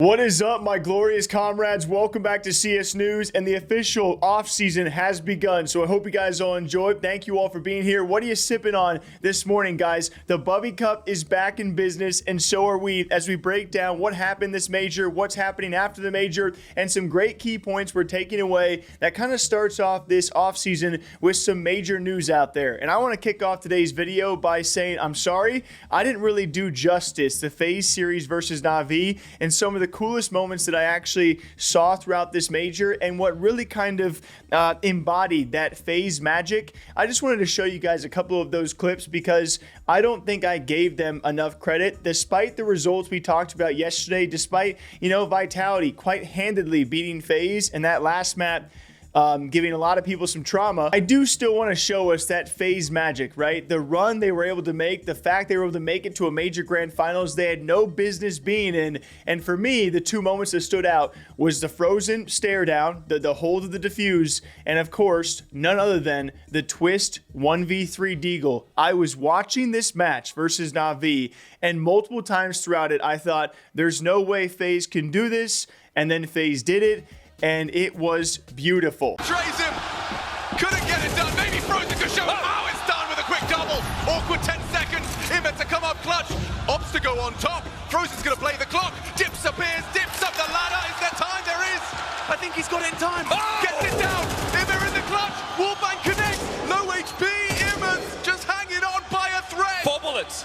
What is up, my glorious comrades? Welcome back to CS News, and the official off-season has begun, so I hope you guys all enjoy. Thank you all for being here. What are you sipping on this morning, guys? The Bubby Cup is back in business, and so are we, as we break down what happened this major, what's happening after the major, and some great key points we're taking away that kind of starts off this off-season with some major news out there. And I want to kick off today's video by saying I'm sorry, I didn't really do justice to FaZe series versus Na'Vi and some of the coolest moments that I actually saw throughout this major and what really kind of embodied that FaZe Magic. I just wanted to show you guys a couple of those clips because I don't think I gave them enough credit despite the results we talked about yesterday, despite, Vitality quite handedly beating FaZe and that last map giving a lot of people some trauma. I do still want to show us that FaZe Magic, right? The run they were able to make, the fact they were able to make it to a major grand finals they had no business being in. And for me, the two moments that stood out was the frozen stare down, the hold of the defuse, and of course, none other than the twist 1v3 deagle. I was watching this match versus Na'Vi, and multiple times throughout it, I thought, there's no way FaZe can do this, and then FaZe did it. And it was beautiful. Trays him, couldn't get it done. Maybe Frozen could show him how it's done with a quick double. Awkward 10 seconds. Imet to come up clutch. Ops to go on top. Frozen's gonna play the clock. Dips appears, dips up the ladder. Is there time? There is. I think he's got it in time. Gets it down. Imet in the clutch. Wallbang connects. Low HP. Imet just hanging on by a thread. 4 bullets.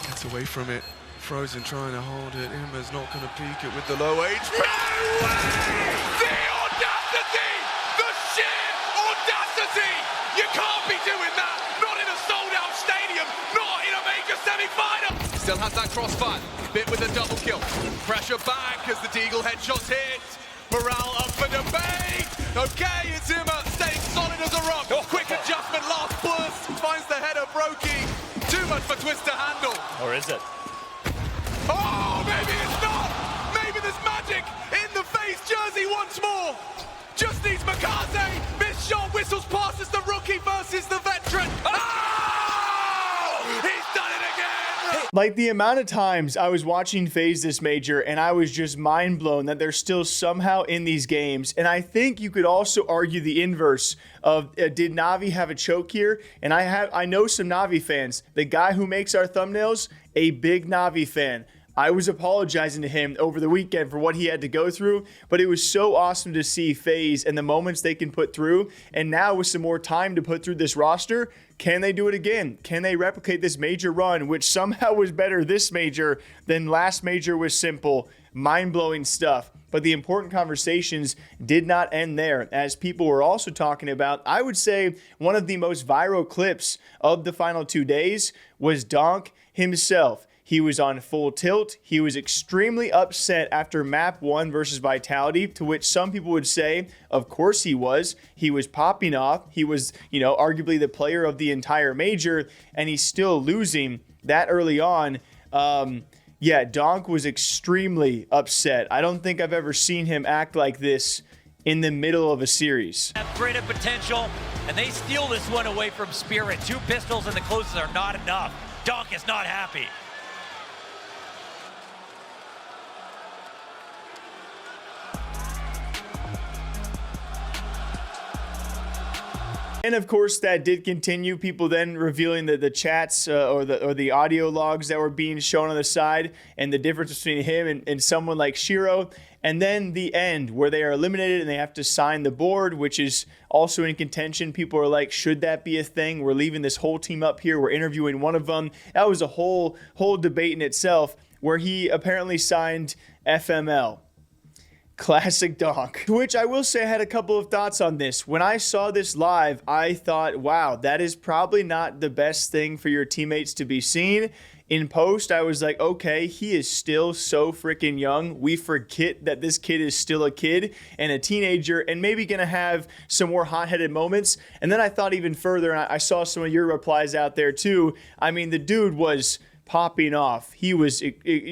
Gets away from it. Frozen trying to hold it. Imet's not going to peek it with the low HP. No way! The audacity! The sheer audacity! You can't be doing that! Not in a sold-out stadium! Not in a major semi-final! Still has that crossfire. Bit with a double kill. Pressure back as the Deagle headshots hit. Morale up for debate. Okay, it's Imet staying solid as a rock. Quick adjustment, last burst. Finds the header, Brokey. Too much for Twist to handle. Or is it? Oh, maybe it's not! Maybe there's magic in the FaZe jersey once more! Just needs Makaze! Missed shot, whistles past as the rookie versus the veteran! Oh! He's done it again! Like the amount of times I was watching FaZe this major and I was just mind blown that they're still somehow in these games. And I think you could also argue the inverse of did Na'Vi have a choke here? And I know some Na'Vi fans. The guy who makes our thumbnails, a big Na'Vi fan. I was apologizing to him over the weekend for what he had to go through, but it was so awesome to see FaZe and the moments they can put through. And now with some more time to put through this roster, can they do it again? Can they replicate this major run, which somehow was better this major than last major was simple, mind-blowing stuff. But the important conversations did not end there, as people were also talking about, I would say, one of the most viral clips of the final 2 days was Donk himself. He was on full tilt. He was extremely upset after map 1 versus Vitality, to which some people would say, of course he was. He was popping off. He was, arguably the player of the entire major, and he's still losing that early on. Yeah, Donk was extremely upset. I don't think I've ever seen him act like this in the middle of a series. Have greater potential, and they steal this one away from Spirit. 2 pistols in the closest are not enough. Donk is not happy. And of course, that did continue. People then revealing the chats or the audio logs that were being shown on the side, and the difference between him and someone like Shiro. And then the end, where they are eliminated and they have to sign the board, which is also in contention. People are like, should that be a thing? We're leaving this whole team up here. We're interviewing one of them. That was a whole debate in itself, where he apparently signed FML. Classic Donk. Which I will say I had a couple of thoughts on this. When I saw this live, I thought, wow, that is probably not the best thing for your teammates to be seeing. In post, I was like, okay, he is still so freaking young. We forget that this kid is still a kid and a teenager and maybe going to have some more hot-headed moments. And then I thought even further, and I saw some of your replies out there too. I mean, the dude was popping off. He was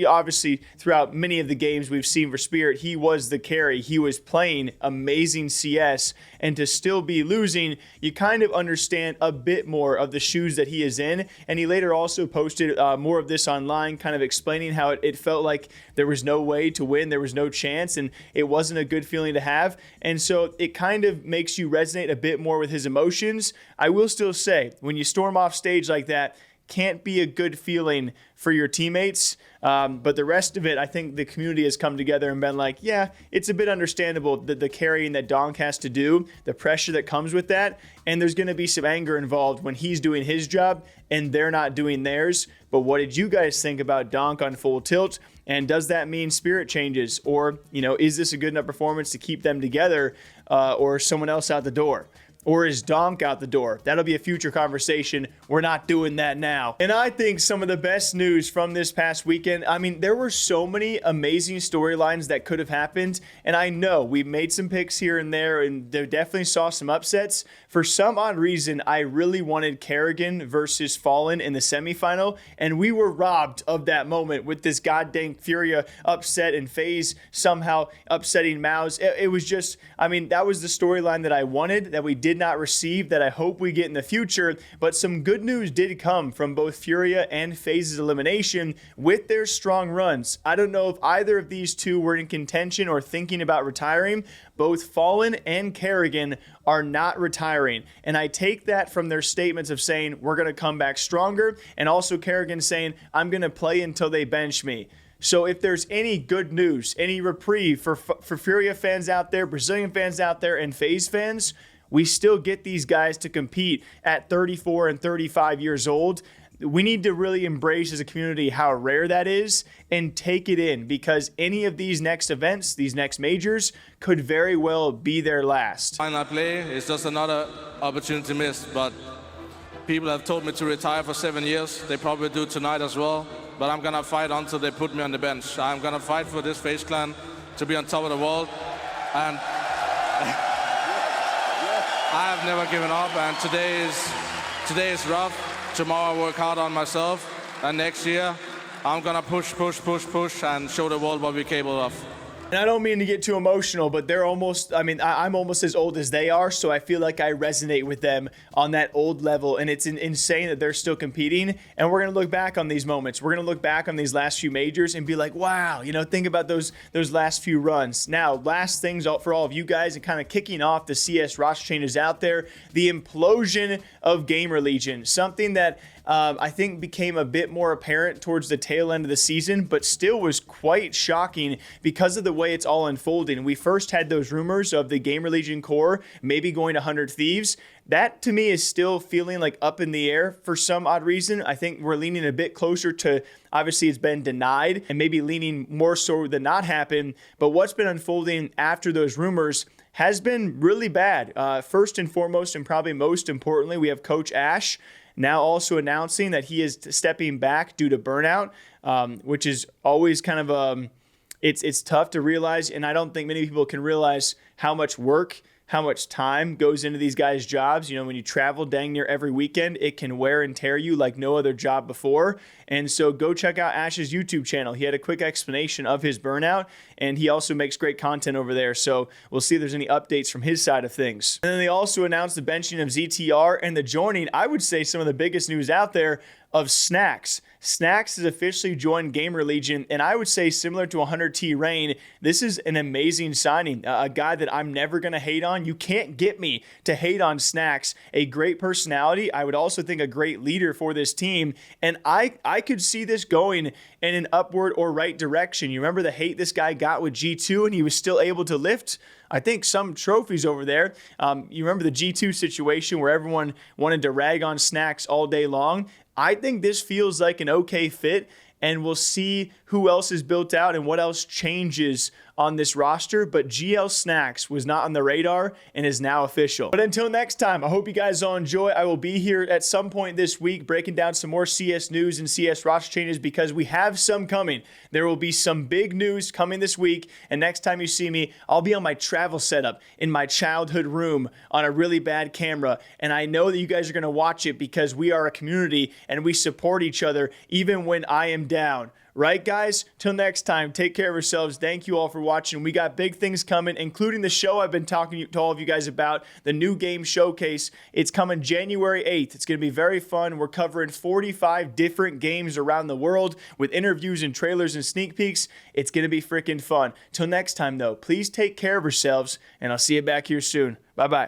obviously throughout many of the games we've seen for Spirit, he was the carry. He was playing amazing CS, and to still be losing, you kind of understand a bit more of the shoes that he is in. And he later also posted more of this online, kind of explaining how it felt like there was no way to win, there was no chance, and it wasn't a good feeling to have. And so it kind of makes you resonate a bit more with his emotions. I will still say, when you storm off stage like that, can't be a good feeling for your teammates. But the rest of it, I think the community has come together and been like, yeah, it's a bit understandable the carrying that Donk has to do, the pressure that comes with that. And there's going to be some anger involved when he's doing his job and they're not doing theirs. But what did you guys think about Donk on Full Tilt? And does that mean Spirit changes? Or, is this a good enough performance to keep them together, or someone else out the door? Or is Donk out the door? That'll be a future conversation. We're not doing that now. And I think some of the best news from this past weekend, I mean, there were so many amazing storylines that could have happened. And I know we made some picks here and there, and they definitely saw some upsets. For some odd reason, I really wanted Karrigan versus Fallen in the semifinal, and we were robbed of that moment with this goddamn Furia upset and FaZe somehow upsetting Mouse. It was just, I mean, that was the storyline that I wanted, that we did not receive, that I hope we get in the future. But some good news did come from both Furia and FaZe's elimination with their strong runs. I don't know if either of these two were in contention or thinking about retiring. Both Fallen and Karrigan are not retiring. And I take that from their statements of saying, we're going to come back stronger. And also Karrigan saying, I'm going to play until they bench me. So if there's any good news, any reprieve for Furia fans out there, Brazilian fans out there, and FaZe fans, we still get these guys to compete at 34 and 35 years old. We need to really embrace as a community how rare that is and take it in, because any of these next events, these next majors, could very well be their last. Why not play? It's just another opportunity missed, but people have told me to retire for 7 years. They probably do tonight as well, but I'm gonna fight until they put me on the bench. I'm gonna fight for this FaZe clan to be on top of the world, and I have never given up, and today is rough. Tomorrow I work hard on myself, and next year I'm gonna push and show the world what we're capable of. And I don't mean to get too emotional, but they're almost, I mean, I'm almost as old as they are, so I feel like I resonate with them on that old level, and it's insane that they're still competing, and we're going to look back on these moments. We're going to look back on these last few majors and be like, wow, think about those last few runs. Now, last things for all of you guys, and kind of kicking off the CS roster changes out there, the implosion of GamerLegion, something that I think became a bit more apparent towards the tail end of the season, but still was quite shocking because of the way it's all unfolding. We first had those rumors of the GamerLegion core maybe going to 100 Thieves. That to me is still feeling like up in the air for some odd reason. I think we're leaning a bit closer to, obviously it's been denied, and maybe leaning more so than not happen. But what's been unfolding after those rumors has been really bad. First and foremost, and probably most importantly, we have Coach Ash now also announcing that he is stepping back due to burnout, which is always kind of it's tough to realize, and I don't think many people can realize how much work, how much time goes into these guys' jobs. When you travel dang near every weekend, it can wear and tear you like no other job before. And so go check out Ash's YouTube channel. He had a quick explanation of his burnout, and he also makes great content over there. So we'll see if there's any updates from his side of things. And then they also announced the benching of ZTR and the joining, I would say, some of the biggest news out there, of Snax. Snax has officially joined GamerLegion, and I would say similar to 100T Rain, this is an amazing signing. A guy that I'm never going to hate on. You can't get me to hate on Snax. A great personality. I would also think a great leader for this team, and I could see this going in an upward or right direction. You remember the hate this guy got with G2, and he was still able to lift, I think, some trophies over there. You remember the G2 situation where everyone wanted to rag on Snax all day long. I think this feels like an okay fit, and we'll see who else is built out and what else changes on this roster. But GL Snax was not on the radar and is now official. But until next time, I hope you guys all enjoy. I will be here at some point this week breaking down some more CS news and CS roster changes because we have some coming. There will be some big news coming this week, and next time you see me, I'll be on my travel setup in my childhood room on a really bad camera, and I know that you guys are going to watch it because we are a community and we support each other even when I am down. Right, guys? Till next time, take care of yourselves. Thank you all for watching. We got big things coming, including the show I've been talking to all of you guys about, the new game showcase. It's coming January 8th. It's going to be very fun. We're covering 45 different games around the world with interviews and trailers and sneak peeks. It's going to be freaking fun. Till next time, though, please take care of yourselves, and I'll see you back here soon. Bye-bye.